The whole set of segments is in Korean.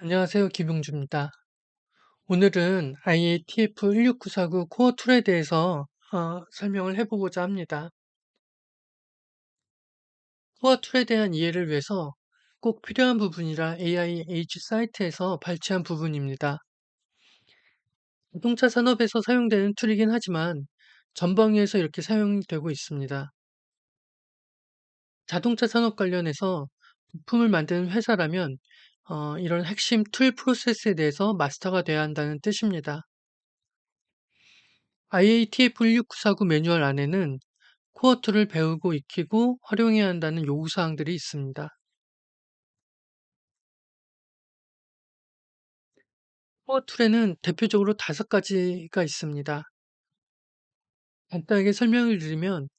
안녕하세요. 김용주입니다. 오늘은 IATF 16949 코어 툴에 대해서 설명을 해보고자 합니다. 코어 툴에 대한 이해를 위해서 꼭 필요한 부분이라 AIH 사이트에서 발췌한 부분입니다. 자동차 산업에서 사용되는 툴이긴 하지만 전방위에서 이렇게 사용되고 있습니다. 자동차 산업 관련해서 부품을 만드는 회사라면 이런 핵심 툴 프로세스에 대해서 마스터가 돼야 한다는 뜻입니다. IATF 16949 매뉴얼 안에는 코어 툴을 배우고 익히고 활용해야 한다는 요구사항들이 있습니다. 코어 툴에는 대표적으로 5가지가 있습니다. 간단하게 설명을 드리면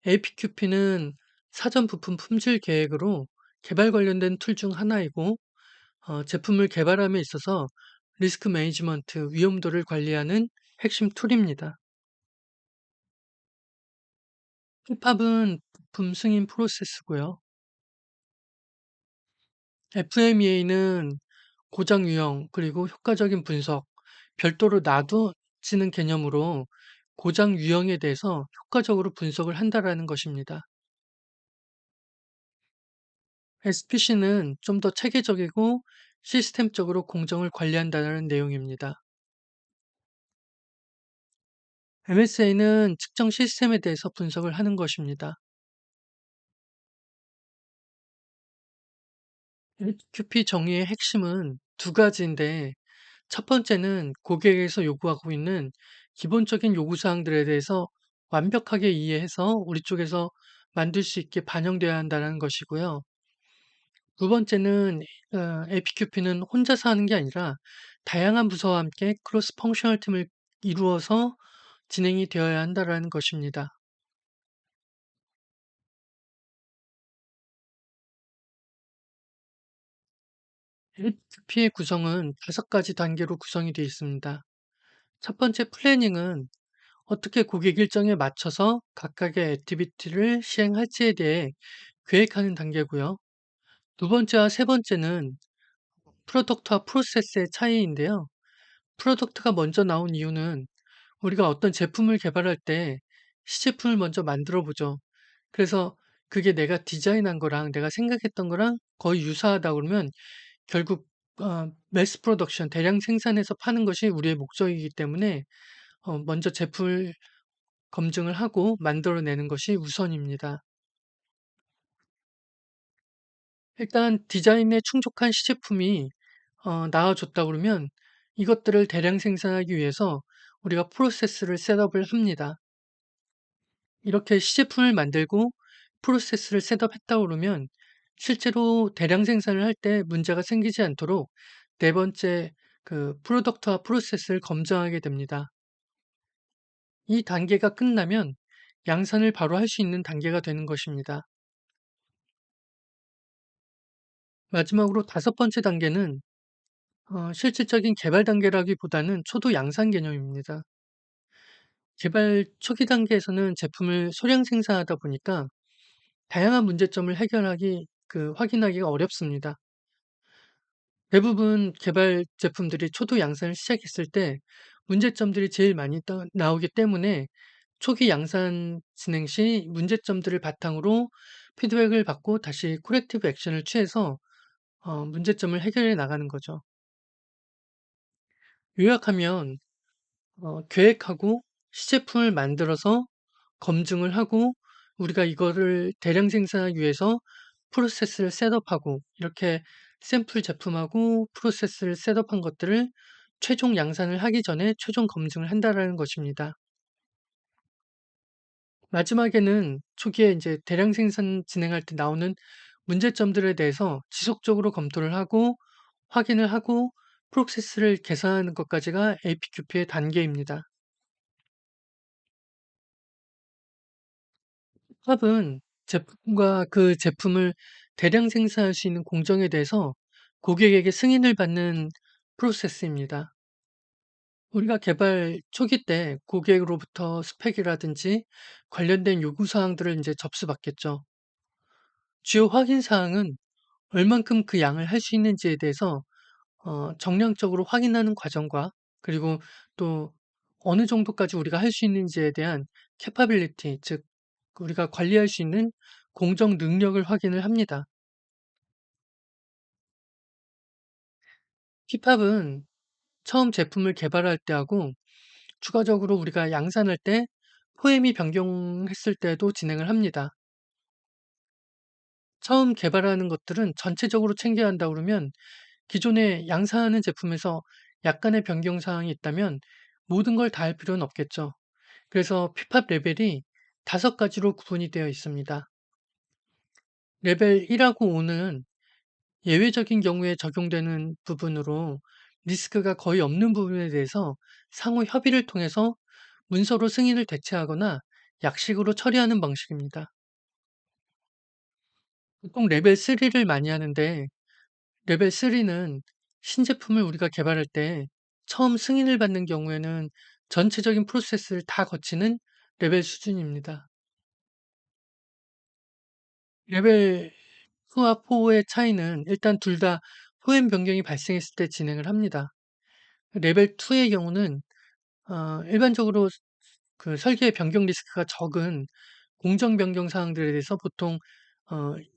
APQP는 사전 부품 품질 계획으로 개발 관련된 툴 중 하나이고 제품을 개발함에 있어서 리스크 매니지먼트, 위험도를 관리하는 핵심 툴입니다. 힙합은 부품 승인 프로세스고요. FMEA는 고장 유형 그리고 효과적인 분석, 별도로 놔두지는 개념으로 고장 유형에 대해서 효과적으로 분석을 한다라는 것입니다. SPC는 좀 더 체계적이고 시스템적으로 공정을 관리한다는 내용입니다. MSA는 측정 시스템에 대해서 분석을 하는 것입니다. QP 정의의 핵심은 두 가지인데 첫 번째는 고객에서 요구하고 있는 기본적인 요구사항들에 대해서 완벽하게 이해해서 우리 쪽에서 만들 수 있게 반영돼야 한다는 것이고요. 두 번째는 APQP는 혼자서 하는 게 아니라 다양한 부서와 함께 크로스 펑셔널 팀을 이루어서 진행이 되어야 한다는 것입니다. APQP의 구성은 5가지 단계로 구성이 되어 있습니다. 첫 번째 플래닝은 어떻게 고객 일정에 맞춰서 각각의 액티비티를 시행할지에 대해 계획하는 단계고요. 두 번째와 세 번째는 프로덕트와 프로세스의 차이인데요. 프로덕트가 먼저 나온 이유는 우리가 어떤 제품을 개발할 때 시제품을 먼저 만들어 보죠. 그래서 그게 내가 디자인한 거랑 내가 생각했던 거랑 거의 유사하다 그러면 결국 매스 프로덕션, 대량 생산해서 파는 것이 우리의 목적이기 때문에 먼저 제품을 검증을 하고 만들어내는 것이 우선입니다. 일단 디자인에 충족한 시제품이 나와줬다 그러면 이것들을 대량 생산하기 위해서 우리가 프로세스를 셋업을 합니다. 이렇게 시제품을 만들고 프로세스를 셋업했다 그러면 실제로 대량 생산을 할 때 문제가 생기지 않도록 네 번째 그 프로덕트와 프로세스를 검증하게 됩니다. 이 단계가 끝나면 양산을 바로 할 수 있는 단계가 되는 것입니다. 마지막으로 5번째 단계는 실질적인 개발 단계라기보다는 초도 양산 개념입니다. 개발 초기 단계에서는 제품을 소량 생산하다 보니까 다양한 문제점을 확인하기가 어렵습니다. 대부분 개발 제품들이 초도 양산을 시작했을 때 문제점들이 제일 많이 나오기 때문에 초기 양산 진행 시 문제점들을 바탕으로 피드백을 받고 다시 코렉티브 액션을 취해서 문제점을 해결해 나가는 거죠. 요약하면 계획하고 시제품을 만들어서 검증을 하고 우리가 이거를 대량 생산하기 위해서 프로세스를 셋업하고 이렇게 샘플 제품하고 프로세스를 셋업한 것들을 최종 양산을 하기 전에 최종 검증을 한다라는 것입니다. 마지막에는 초기에 이제 대량 생산 진행할 때 나오는 문제점들에 대해서 지속적으로 검토를 하고 확인을 하고 프로세스를 개선하는 것까지가 APQP의 단계입니다. 팝은 제품과 그 제품을 대량 생산할 수 있는 공정에 대해서 고객에게 승인을 받는 프로세스입니다. 우리가 개발 초기 때 고객으로부터 스펙이라든지 관련된 요구 사항들을 이제 접수받겠죠. 주요 확인 사항은 얼만큼 그 양을 할 수 있는지에 대해서 정량적으로 확인하는 과정과, 그리고 또 어느 정도까지 우리가 할 수 있는지에 대한 캐파빌리티, 즉 우리가 관리할 수 있는 공정 능력을 확인을 합니다. 피팝은 처음 제품을 개발할 때하고 추가적으로 우리가 양산할 때 포엠이 변경했을 때도 진행을 합니다. 처음 개발하는 것들은 전체적으로 챙겨야 한다 그러면, 기존에 양산하는 제품에서 약간의 변경 사항이 있다면 모든 걸 다 할 필요는 없겠죠. 그래서 피팝 레벨이 5가지로 구분이 되어 있습니다. 레벨 1하고 5는 예외적인 경우에 적용되는 부분으로, 리스크가 거의 없는 부분에 대해서 상호 협의를 통해서 문서로 승인을 대체하거나 약식으로 처리하는 방식입니다. 보통 레벨 3를 많이 하는데, 레벨 3는 신제품을 우리가 개발할 때 처음 승인을 받는 경우에는 전체적인 프로세스를 다 거치는 레벨 수준입니다. 레벨 2와 4의 차이는, 일단 둘 다 포엠 변경이 발생했을 때 진행을 합니다. 레벨 2의 경우는 일반적으로 그 설계 변경 리스크가 적은 공정 변경 사항들에 대해서 보통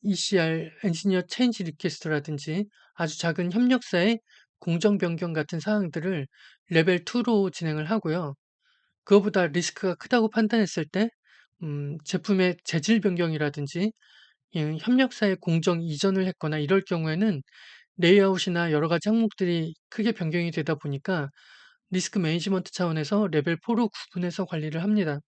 ECR 엔지니어 체인지 리퀘스트라든지 아주 작은 협력사의 공정 변경 같은 사항들을 레벨 2로 진행을 하고요. 그거보다 리스크가 크다고 판단했을 때 제품의 재질 변경이라든지 협력사의 공정 이전을 했거나 이럴 경우에는 레이아웃이나 여러 가지 항목들이 크게 변경이 되다 보니까 리스크 매니지먼트 차원에서 레벨 4로 구분해서 관리를 합니다.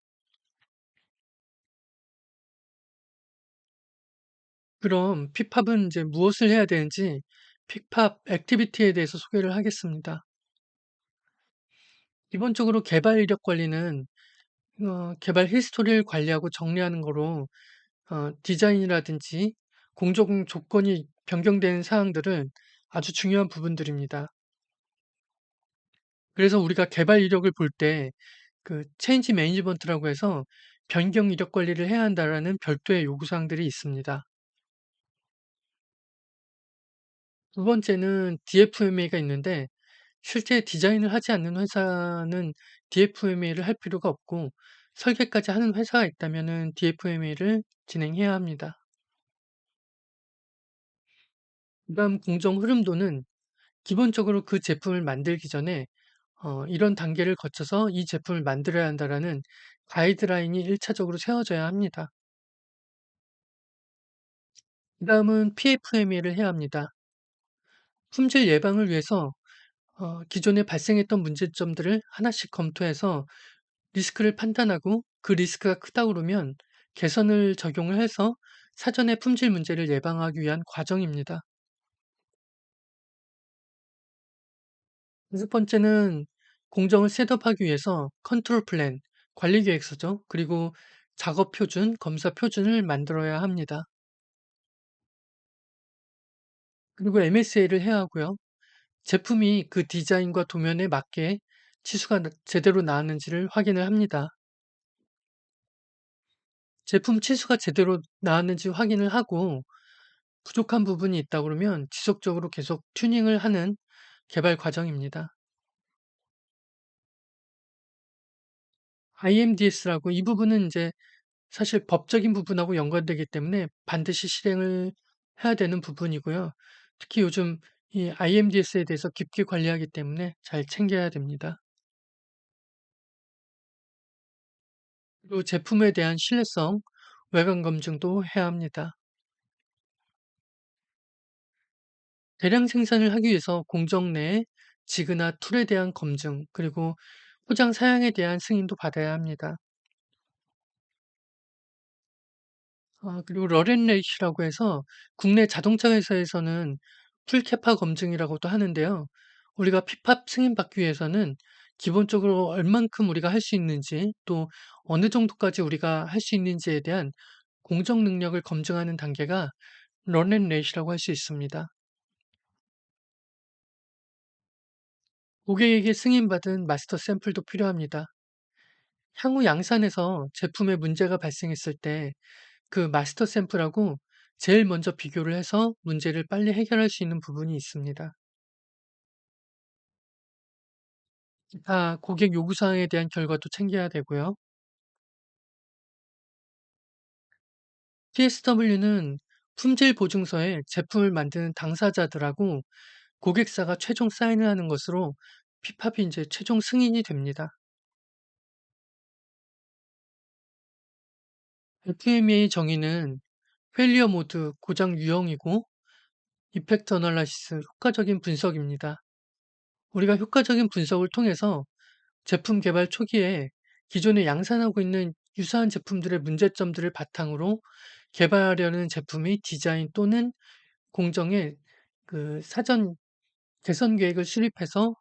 그럼 피팝은 이제 무엇을 해야 되는지, 피팝 액티비티에 대해서 소개를 하겠습니다. 기본적으로 개발 이력 관리는 개발 히스토리를 관리하고 정리하는 거로, 디자인이라든지 공정 조건이 변경된 사항들은 아주 중요한 부분들입니다. 그래서 우리가 개발 이력을 볼 때 그 체인지 매니지먼트라고 해서 변경 이력 관리를 해야 한다라는 별도의 요구 사항들이 있습니다. 두 번째는 DFMA가 있는데, 실제 디자인을 하지 않는 회사는 DFMA를 할 필요가 없고, 설계까지 하는 회사가 있다면은 DFMA를 진행해야 합니다. 그다음 공정 흐름도는, 기본적으로 그 제품을 만들기 전에 이런 단계를 거쳐서 이 제품을 만들어야 한다라는 가이드라인이 1차적으로 세워져야 합니다. 그다음은 PFMA를 해야 합니다. 품질 예방을 위해서 기존에 발생했던 문제점들을 하나씩 검토해서 리스크를 판단하고, 그 리스크가 크다 그러면 개선을 적용을 해서 사전에 품질 문제를 예방하기 위한 과정입니다. 다섯 번째는 공정을 셋업하기 위해서 컨트롤 플랜, 관리 계획서죠. 그리고 작업 표준, 검사 표준을 만들어야 합니다. 그리고 MSA를 해야 하고요. 제품이 그 디자인과 도면에 맞게 치수가 제대로 나왔는지를 확인을 합니다. 제품 치수가 제대로 나왔는지 확인을 하고, 부족한 부분이 있다 그러면 지속적으로 계속 튜닝을 하는 개발 과정입니다. IMDS라고, 이 부분은 이제 사실 법적인 부분하고 연관되기 때문에 반드시 실행을 해야 되는 부분이고요. 특히 요즘 이 IMDS에 대해서 깊게 관리하기 때문에 잘 챙겨야 됩니다. 그리고 제품에 대한 신뢰성, 외관 검증도 해야 합니다. 대량 생산을 하기 위해서 공정 내에 지그나 툴에 대한 검증, 그리고 포장 사양에 대한 승인도 받아야 합니다. 그리고 러렌레이시라고 해서 국내 자동차 회사에서는 풀캐파 검증이라고도 하는데요. 우리가 피팝 승인받기 위해서는 기본적으로 얼만큼 우리가 할 수 있는지, 또 어느 정도까지 우리가 할 수 있는지에 대한 공정 능력을 검증하는 단계가 런앤레이시라고 할 수 있습니다. 고객에게 승인받은 마스터 샘플도 필요합니다. 향후 양산에서 제품에 문제가 발생했을 때 그 마스터 샘플하고 제일 먼저 비교를 해서 문제를 빨리 해결할 수 있는 부분이 있습니다. 고객 요구사항에 대한 결과도 챙겨야 되고요. PSW는 품질 보증서에 제품을 만드는 당사자들하고 고객사가 최종 사인을 하는 것으로 피팝이 이제 최종 승인이 됩니다. FMEA 정의는 페일리어 모드, 고장 유형이고 이펙트 어널라이시스, 효과적인 분석입니다. 우리가 효과적인 분석을 통해서 제품 개발 초기에 기존에 양산하고 있는 유사한 제품들의 문제점들을 바탕으로 개발하려는 제품의 디자인 또는 공정의 사전 개선 계획을 수립해서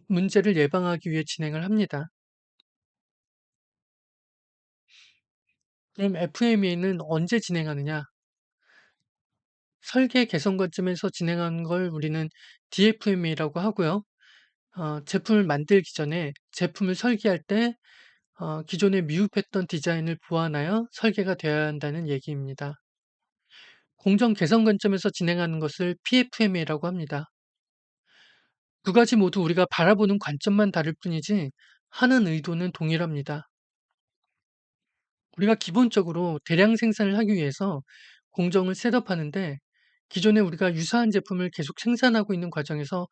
문제를 예방하기 위해 진행을 합니다. 그럼 FMEA는 언제 진행하느냐? 설계 개선 관점에서 진행하는 걸 우리는 DFMEA라고 하고요. 제품을 만들기 전에 제품을 설계할 때 기존에 미흡했던 디자인을 보완하여 설계가 되어야 한다는 얘기입니다. 공정 개선 관점에서 진행하는 것을 PFMA라고 합니다. 두 가지 모두 우리가 바라보는 관점만 다를 뿐이지 하는 의도는 동일합니다. 우리가 기본적으로 대량 생산을 하기 위해서 공정을 셋업하는데 기존에 우리가 유사한 제품을 계속 생산하고 있는 과정에서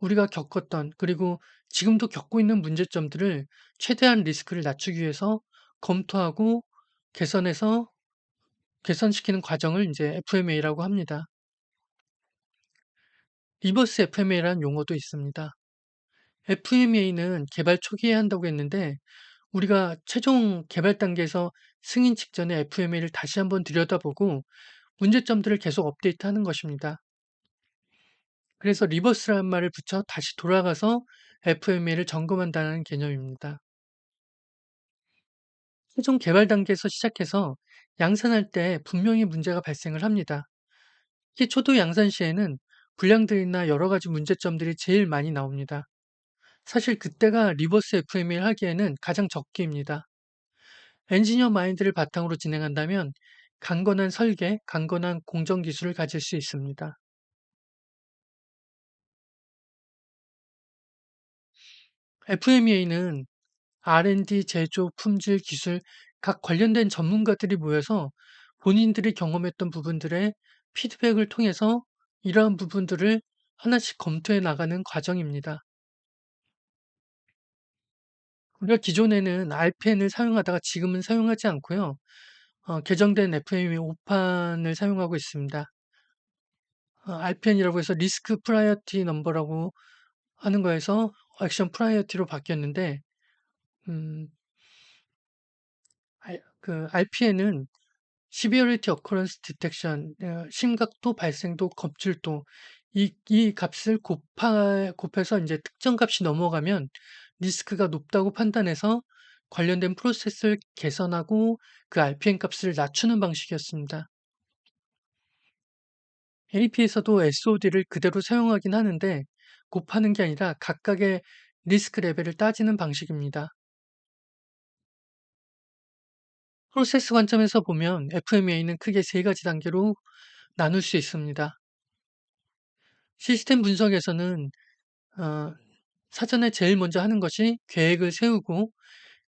우리가 겪었던 그리고 지금도 겪고 있는 문제점들을 최대한 리스크를 낮추기 위해서 검토하고 개선해서 개선시키는 과정을 이제 FMA라고 합니다. 리버스 FMA라는 용어도 있습니다. FMA는 개발 초기에 한다고 했는데 우리가 최종 개발 단계에서 승인 직전에 FMA를 다시 한번 들여다보고 문제점들을 계속 업데이트하는 것입니다. 그래서 리버스라는 말을 붙여 다시 돌아가서 FMA를 점검한다는 개념입니다. 최종 개발 단계에서 시작해서 양산할 때 분명히 문제가 발생을 합니다. 특히 초도 양산 시에는 불량들이나 여러 가지 문제점들이 제일 많이 나옵니다. 사실 그때가 리버스 FMA를 하기에는 가장 적기입니다. 엔지니어 마인드를 바탕으로 진행한다면 강건한 설계, 강건한 공정 기술을 가질 수 있습니다. FMEA는 R&D, 제조, 품질, 기술 각 관련된 전문가들이 모여서 본인들이 경험했던 부분들의 피드백을 통해서 이러한 부분들을 하나씩 검토해 나가는 과정입니다. 우리가 기존에는 RPN을 사용하다가 지금은 사용하지 않고요. 개정된 FMEA 5판을 사용하고 있습니다. RPN이라고 해서 리스크 프라이어티 넘버라고 하는 거에서 액션 프라이어티로 바뀌었는데 음, RPN은 Severity Occurrence Detection, 심각도, 발생도, 검출도 이 값을 곱해서 이제 특정 값이 넘어가면 리스크가 높다고 판단해서 관련된 프로세스를 개선하고 그 RPN 값을 낮추는 방식이었습니다. AP에서도 SOD를 그대로 사용하긴 하는데 곱하는 게 아니라 각각의 리스크 레벨을 따지는 방식입니다. 프로세스 관점에서 보면 FMEA는 크게 세 가지 단계로 나눌 수 있습니다. 시스템 분석에서는 어, 사전에 제일 먼저 하는 것이 계획을 세우고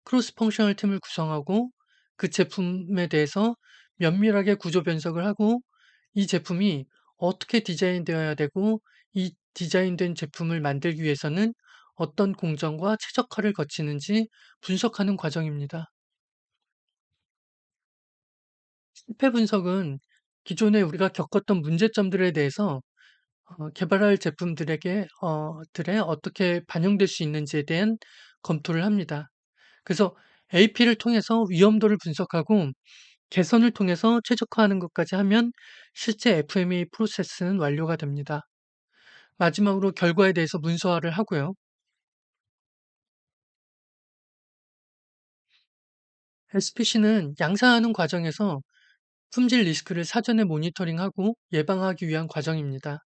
크로스 펑셔널 팀을 구성하고 그 제품에 대해서 면밀하게 구조 분석을 하고 이 제품이 어떻게 디자인되어야 되고 이 디자인된 제품을 만들기 위해서는 어떤 공정과 최적화를 거치는지 분석하는 과정입니다. 실패 분석은 기존에 우리가 겪었던 문제점들에 대해서 개발할 제품들에게 들에 어떻게 반영될 수 있는지에 대한 검토를 합니다. 그래서 AP를 통해서 위험도를 분석하고 개선을 통해서 최적화하는 것까지 하면 실제 FMEA 프로세스는 완료가 됩니다. 마지막으로 결과에 대해서 문서화를 하고요. SPC는 양산하는 과정에서 품질 리스크를 사전에 모니터링하고 예방하기 위한 과정입니다.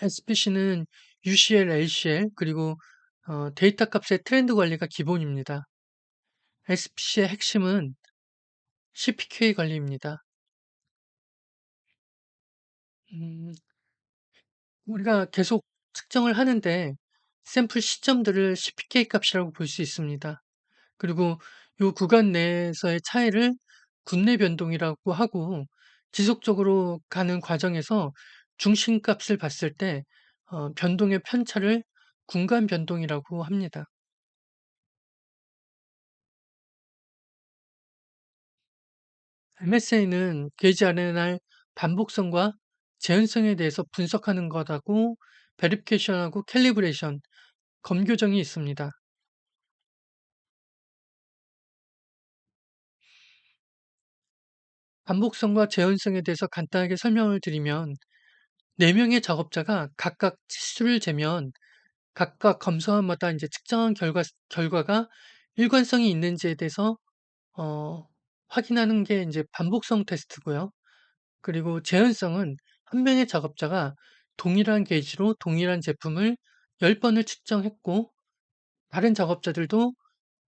SPC는 UCL, LCL 그리고 데이터 값의 트렌드 관리가 기본입니다. SPC의 핵심은 CPQA 관리입니다. 음, 우리가 계속 측정을 하는데 샘플 시점들을 CPK 값이라고 볼 수 있습니다. 그리고 요 구간 내에서의 차이를 군내 변동이라고 하고, 지속적으로 가는 과정에서 중심값을 봤을 때 변동의 편차를 군간 변동이라고 합니다. MSA는 게이지 RNR 반복성과 재현성에 대해서 분석하는 것하고 베리피케이션하고 캘리브레이션, 검교정이 있습니다. 반복성과 재현성에 대해서 간단하게 설명을 드리면, 4명의 작업자가 각각 치수를 재면 각각 검사원마다 이제 측정한 결과가 일관성이 있는지에 대해서 어 확인하는 게 이제 반복성 테스트고요. 그리고 재현성은 한 명의 작업자가 동일한 게이지로 동일한 제품을 10 번을 측정했고, 다른 작업자들도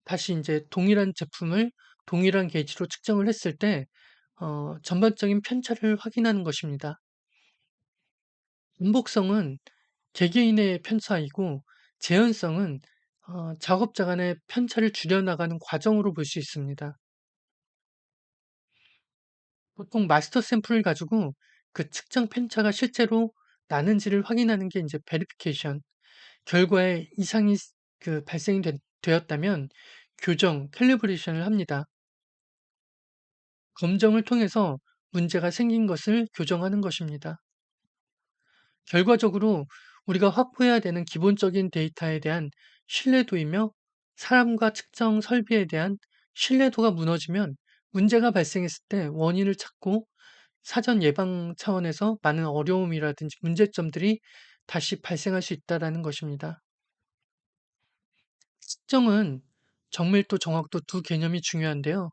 다시 이제 동일한 제품을 동일한 게이지로 측정을 했을 때 전반적인 편차를 확인하는 것입니다. 반복성은 개개인의 편차이고, 재현성은 작업자 간의 편차를 줄여나가는 과정으로 볼 수 있습니다. 보통 마스터 샘플을 가지고 그 측정 편차가 실제로 나는지를 확인하는 게 이제 베리피케이션, 결과에 이상이 발생이 되었다면 교정, 캘리브레이션을 합니다. 검정을 통해서 문제가 생긴 것을 교정하는 것입니다. 결과적으로 우리가 확보해야 되는 기본적인 데이터에 대한 신뢰도이며, 사람과 측정 설비에 대한 신뢰도가 무너지면 문제가 발생했을 때 원인을 찾고 사전 예방 차원에서 많은 어려움이라든지 문제점들이 다시 발생할 수 있다라는 것입니다. 측정은 정밀도, 정확도 두 개념이 중요한데요.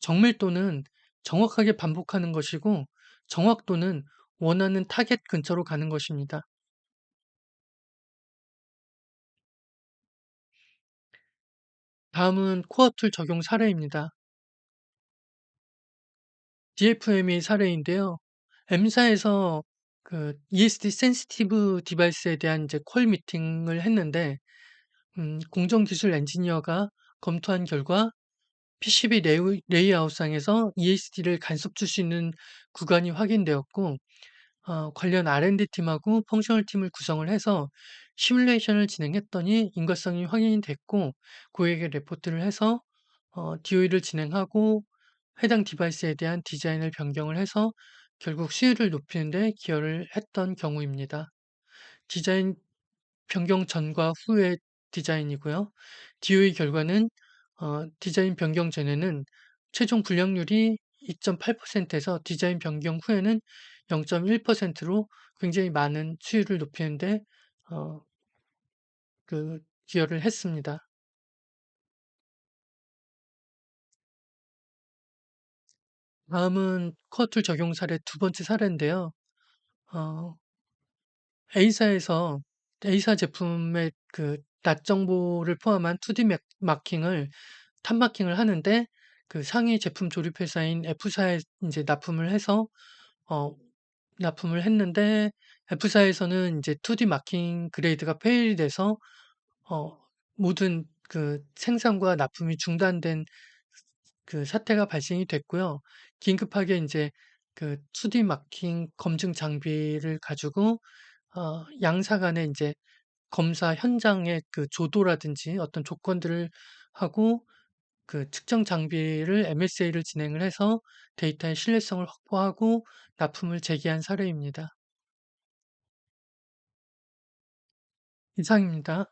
정밀도는 정확하게 반복하는 것이고, 정확도는 원하는 타겟 근처로 가는 것입니다. 다음은 코어 툴 적용 사례입니다. DFM의 사례인데요. M사에서 그 ESD 센시티브 디바이스에 대한 이제 콜 미팅을 했는데, 공정기술 엔지니어가 검토한 결과 PCB 레이아웃상에서 ESD를 간섭 줄 수 있는 구간이 확인되었고, 관련 R&D 팀하고 펑셔널 팀을 구성을 해서 시뮬레이션을 진행했더니 인과성이 확인이 됐고, 고객에 레포트를 해서 DOE를 진행하고 해당 디바이스에 대한 디자인을 변경을 해서 결국 수율을 높이는 데 기여를 했던 경우입니다. 디자인 변경 전과 후의 디자인이고요. DOE 결과는 디자인 변경 전에는 최종 불良률이 2.8%에서 디자인 변경 후에는 0.1%로 굉장히 많은 수율을 높이는 데 어 기여를 했습니다. 다음은 코어 툴 적용 사례 두 번째 사례인데요. 어 A사에서 A사 제품의 그 낯 정보를 포함한 2D 마킹을 탑 마킹을 하는데, 그 상위 제품 조립 회사인 F사에 인제 납품을 해서 어 납품을 했는데, F사에서는 인제 2D 마킹 그레이드가 페일이 돼서 어 모든 그 생산과 납품이 중단된 그 사태가 발생이 됐고요. 긴급하게 인제 그 2D 마킹 검증 장비를 가지고 양사 간의 인제 검사 현장의 그 조도라든지 어떤 조건들을 하고 그 측정 장비를 MSA를 진행을 해서 데이터의 신뢰성을 확보하고 납품을 재개한 사례입니다. 이상입니다.